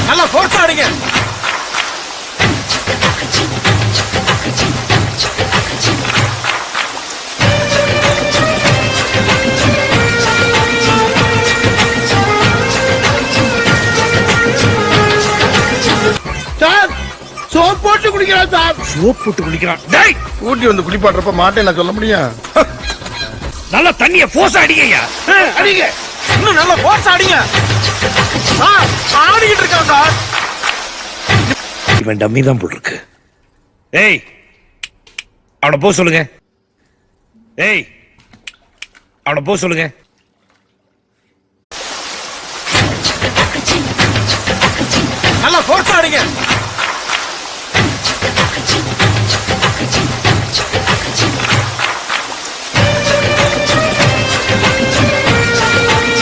நல்லா போர்ஸ் ஆடுங்க. Sir soap போட்டு குடிக்கிறான் சார். சோப் போட்டு குளிக்கிறான். டேய், ஊட்டி வந்து குளிப்பாடுறப்ப மாட்டேன் நான் சொல்ல முடியும். நல்லா தண்ணிய போர்ஸ் அடிங்கய்யா. அடிங்க. இன்னும் நல்லா போர்ஸ் ஆடுங்க. சார் ஆடிக்கிட்டு இருக்கான் சார். இவன் டம்மி தான் போட்டுருக்கு. ஏய், அவனை போக சொல்லுங்க. ஏய், அவனை போக சொல்லுங்க. நல்லா போர்ஸ் ஆடுங்க.